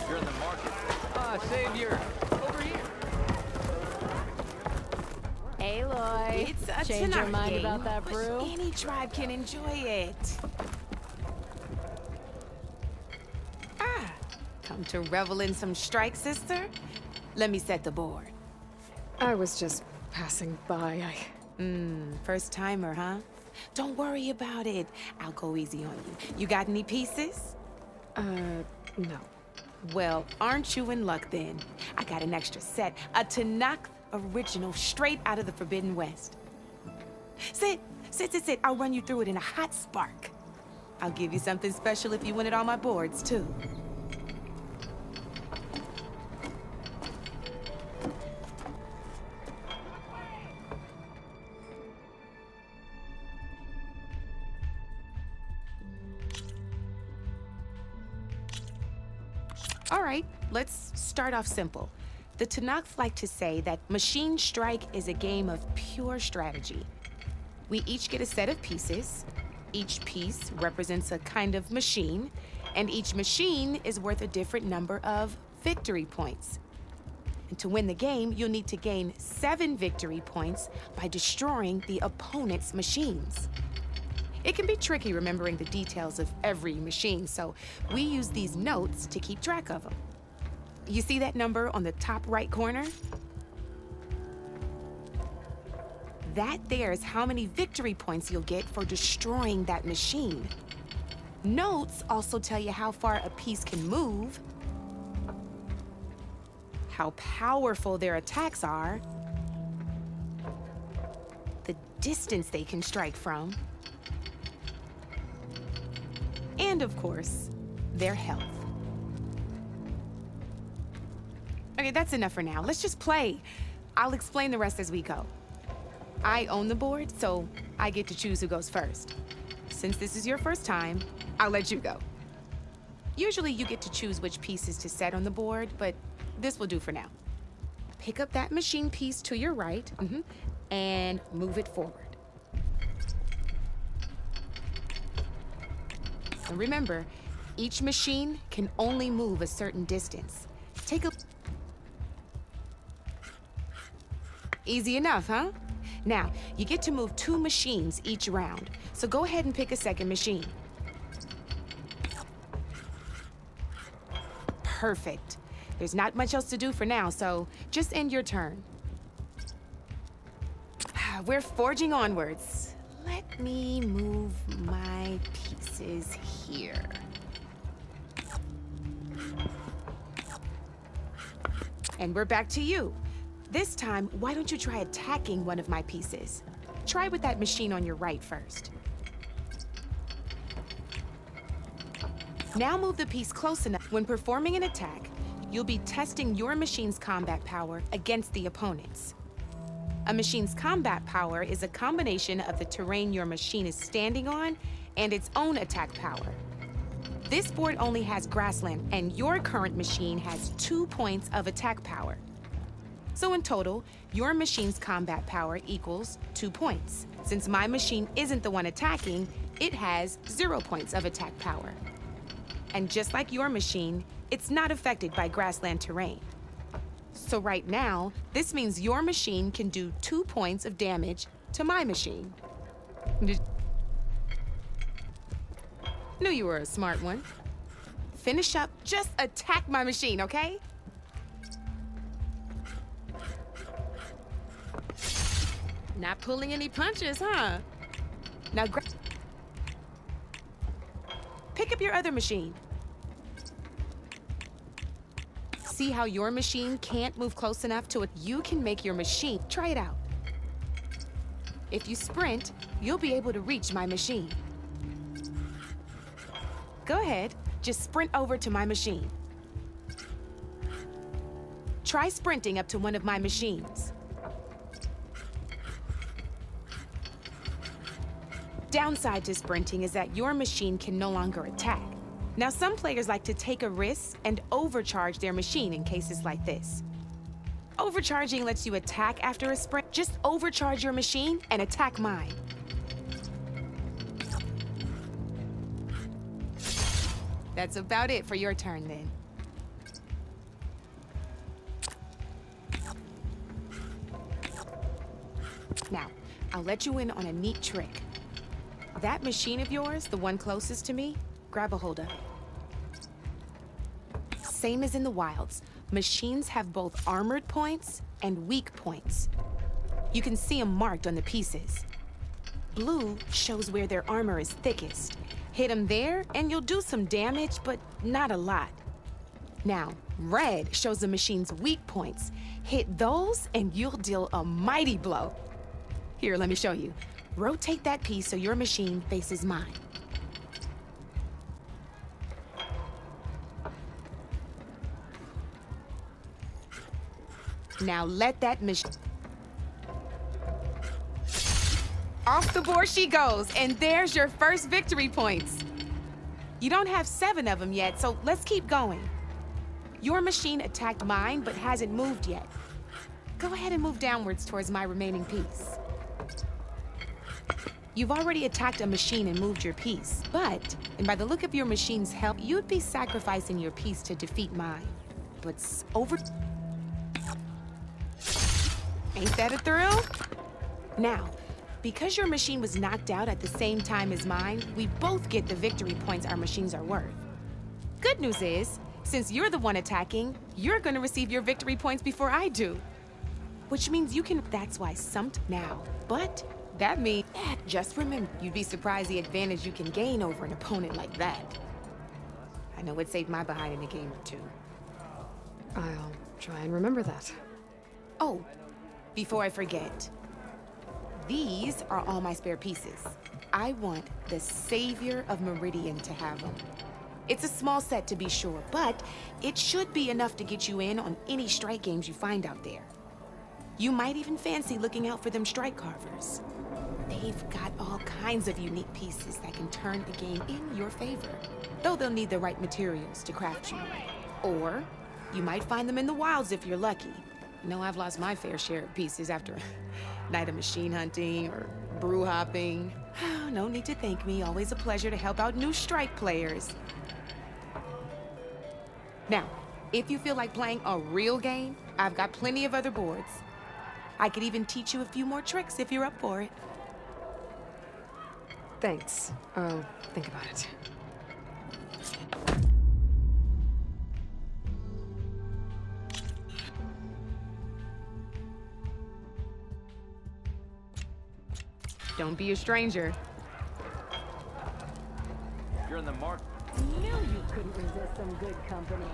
You're in the market. Ah, savior. Over here. Aloy, It's a change your tonight mind game, about that but brew? any tribe can enjoy it. Come to revel in some strike, sister? Let me set the board. I was just passing by. First timer, huh? Don't worry about it. I'll go easy on you. You got any pieces? No. Well, aren't you in luck then? I got an extra set, a Tanakh original straight out of the Forbidden West. Sit. I'll run you through it in a hot spark. I'll give you something special if you win it on my boards, too. All right, let's start off simple. The Tanakh like to say that Machine Strike is a game of pure strategy. We each get a set of pieces. Each piece represents a kind of machine, and each machine is worth a different number of victory points. And to win the game, you'll need to gain 7 victory points by destroying the opponent's machines. It can be tricky remembering the details of every machine, so we use these notes to keep track of them. You see that number on the top right corner? That there is how many victory points you'll get for destroying that machine. Notes also tell you how far a piece can move, how powerful their attacks are, the distance they can strike from, and of course, their health. Okay, that's enough for now. Let's just play. I'll explain the rest as we go. I own the board, so I get to choose who goes first. Since this is your first time, I'll let you go. Usually you get to choose which pieces to set on the board, but this will do for now. Pick up that machine piece to your right, and move it forward. And remember, each machine can only move a certain distance. Take a... Easy enough, huh? Now, you get to move 2 machines each round, so go ahead and pick a second machine. Perfect. There's not much else to do for now, so just end your turn. We're forging onwards. Let me move my pieces here. And we're back to you. This time, why don't you try attacking one of my pieces? Try with that machine on your right first. Now move the piece close enough. When performing an attack, you'll be testing your machine's combat power against the opponent's. A machine's combat power is a combination of the terrain your machine is standing on and its own attack power. This board only has grassland, and your current machine has 2 points of attack power. So in total, your machine's combat power equals 2 points. Since my machine isn't the one attacking, it has 0 points of attack power. And just like your machine, it's not affected by grassland terrain. So right now, this means your machine can do 2 points of damage to my machine. Knew you were a smart one. Finish up, just attack my machine, okay? Not pulling any punches, huh? Now pick up your other machine. See how your machine can't move close enough to it? You can make your machine. Try it out. If you sprint, you'll be able to reach my machine. Go ahead, just sprint over to my machine. Try sprinting up to one of my machines. Downside to sprinting is that your machine can no longer attack. Now, some players like to take a risk and overcharge their machine in cases like this. Overcharging lets you attack after a sprint. Just overcharge your machine and attack mine. That's about it for your turn, then. Now, I'll let you in on a neat trick. That machine of yours, the one closest to me, grab a hold of it. Same as in the wilds, machines have both armored points and weak points. You can see them marked on the pieces. Blue shows where their armor is thickest. Hit them there, and you'll do some damage, but not a lot. Now, red shows the machine's weak points. Hit those, and you'll deal a mighty blow. Here, let me show you. Rotate that piece so your machine faces mine. Now let that machine... Off the board she goes, and there's your first victory points. You don't have 7 of them yet, so let's keep going. Your machine attacked mine, but hasn't moved yet. Go ahead and move downwards towards my remaining piece. You've already attacked a machine and moved your piece, but, and by the look of your machine's health, you'd be sacrificing your piece to defeat mine. But over... Ain't that a thrill? Now, because your machine was knocked out at the same time as mine, we both get the victory points our machines are worth. Good news is, since you're the one attacking, you're gonna receive your victory points before I do. Which means you can... That's why now. But that means... Just remember, you'd be surprised the advantage you can gain over an opponent like that. I know it saved my behind in a game or two. I'll try and remember that. Oh, before I forget. These are all my spare pieces. I want the Savior of Meridian to have them. It's a small set to be sure, but it should be enough to get you in on any strike games you find out there. You might even fancy looking out for them strike carvers. They've got all kinds of unique pieces that can turn a game in your favor, though they'll need the right materials to craft you. Or you might find them in the wilds if you're lucky. You know, I've lost my fair share of pieces after a night of machine hunting or brew hopping. No need to thank me. Always a pleasure to help out new strike players. Now, if you feel like playing a real game, I've got plenty of other boards. I could even teach you a few more tricks if you're up for it. Thanks. I'll think about it. Don't be a stranger. You're in the mark. Knew you couldn't resist some good company.